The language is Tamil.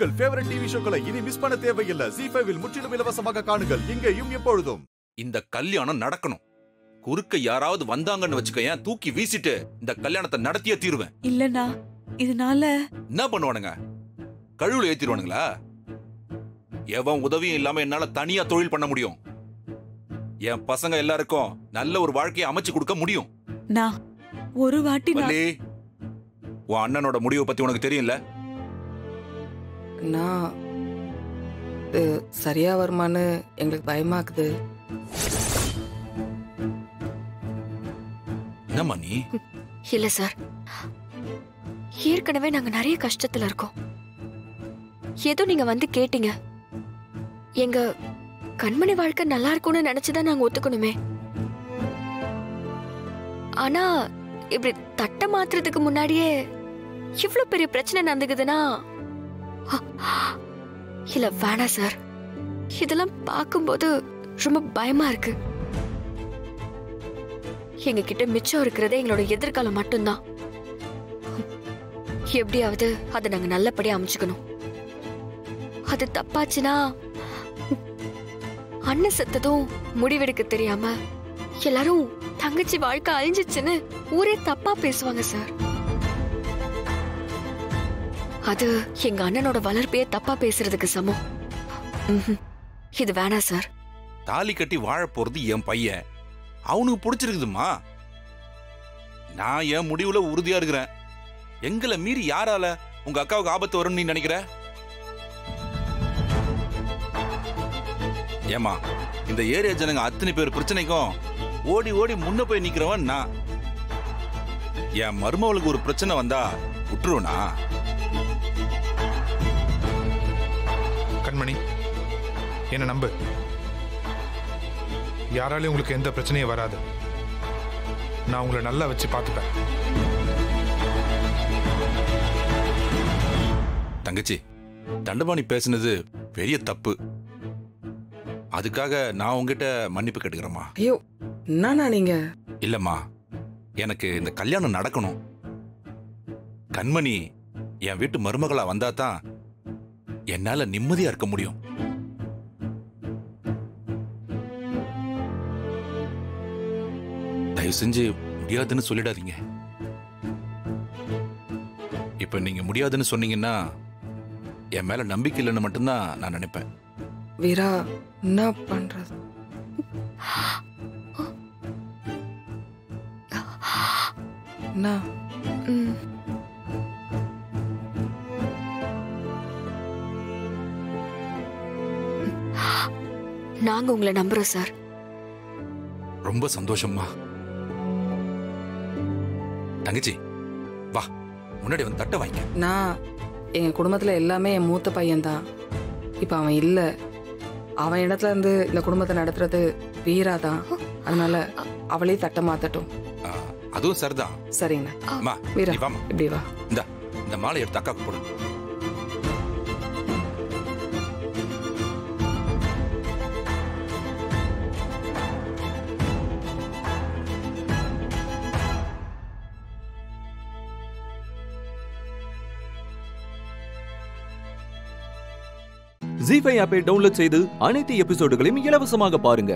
உங்கள் ஃபேவரட் டிவி ஷோக்களை இனி மிஸ் பண்ண தேவையில்லை. ஜீ5 முற்றிலும் இலவசமாக காணுங்கள், இங்கேயும் எப்பொழுதும். இந்த கல்யாணம் நடக்கணும். குறுக்க யாராவது வந்தாங்கன்னு வச்சுக்க, தூக்கி வீசிட்டு இந்த கல்யாணத்தை நடத்தியே தீருவேன். இல்லண்ணா, இதனால என்ன பண்ணுவானுங்க? கழுவுல ஏத்திடுவானுங்களா? எவன் உதவியும் இல்லாம என்னால தனியா தொழில் பண்ண முடியும். என் பசங்க எல்லாருக்கும் நல்ல ஒரு வாழ்க்கையை அமைச்சு கொடுக்க முடியும். நான் ஒரு வாட்டி உன் அண்ணனோட முடிவை பத்தி உனக்கு தெரியும்ல? நான் சரியா வருமானு எங்களுக்கு பயமாக்குது. என்னம்மா நீ? இல்ல சார், ஏற்கனவே நாங்க நிறைய கஷ்டத்துல இருக்கோம். ஏதோ நீங்க வந்து கேட்டீங்க. எங்க கண்மணி வாழ்க்கை நல்லா இருக்கும்னு நினைச்சுதான் நாங்க ஒத்துக்கணுமே. ஆனா இப்படி தட்ட மாத்துறதுக்கு முன்னாடியே இவ்வளவு பெரிய பிரச்சனை நடந்துக்குதுன்னா இல்ல வேணாம் சார். இதெல்லாம் பார்க்கும்போது ரொம்ப பயமா இருக்கு. எங்க கிட்ட மிச்சம் இருக்கிறதே எங்களோட எதிர்காலம் மட்டும்தான். எப்படியாவது அதை நாங்க நல்லபடியா அமைச்சுக்கணும். அது தப்பாச்சுன்னா அண்ணன் செத்ததும் முடிவெடுக்க தெரியாம எல்லாரும் தங்கச்சி வாழ்க்கை அழிஞ்சிச்சுன்னு ஊரே தப்பா பேசுவாங்க சார். அது எங்க அண்ணனோட வளர்ப்பையே தப்பா பேசுறதுக்கு சமம். இது வேணாம் சார். தாலி கட்டி வாழ போறது என் பையன். அவனுக்கு பிடிச்சிருக்குதுமா. நான் என் முடிவுல உறுதியா இருக்கிறேன். எங்களை மீறி யாரால உங்க அக்காவுக்கு ஆபத்து வரும்னு நீ நினைக்கிற? ஏமா, இந்த ஏரியா ஜனங்க அத்தனை பேர் பிரச்சனைக்கும் ஓடி ஓடி முன்ன போய் நிக்கிறவன் நான். என் மருமவளுக்கு ஒரு பிரச்சனை வந்தா விட்டுருவனா? கண்மணி, என்ன நம்பு. யாராலையும் உங்களுக்கு எந்த பிரச்சனையும் வராது. நான் உங்களை நல்லா வச்சு பார்த்துப்பேன். தங்கச்சி, தண்டபாணி பேசுனது பெரிய தப்பு. அதுக்காக நான் உங்ககிட்ட மன்னிப்பு கேட்டுக்கிறேம்மா. ஐயோ, என்னண்ணா நீங்க? இல்லம்மா, எனக்கு இந்த கல்யாணம் நடக்கணும். கண்மணி என் வீட்டு மருமகளா வந்தா தான் என்னால நிம்மதியா இருக்க முடியும். தயவு செஞ்சு முடியாதுன்னு சொல்லிடாதீங்க. இப்ப நீங்க முடியாதுன்னு சொன்னீங்கன்னா என் மேல நம்பிக்கை இல்லைன்னு மட்டும்தான் நான் நினைப்பேன். வீரா, என்ன பண்றது? நாங்க உங்களை நம்புறோம் சார். ரொம்ப சந்தோஷம்மா. தங்கச்சி வா, முன்னாடி வந்து தட்ட வாங்க. நான் எங்க குடும்பத்துல எல்லாமே என் மூத்த பையன்தான். இப்ப அவன் இல்ல. அவன் இடத்துல இருந்து இந்த குடும்பத்தை நடத்துறது வீரா தான். அதனால அவளே தட்ட மாத்தட்டும். அதுவும் சரிதான். சரிங்கண்ணா. வீரா, இப்படி வா. இந்த மாலை எடுத்து அக்காக்கு போடு. ஜீ5 ஆப்பை டவுன்லோட் செய்து அனைத்து எபிசோடுகளையும் இலவசமாக பாருங்க.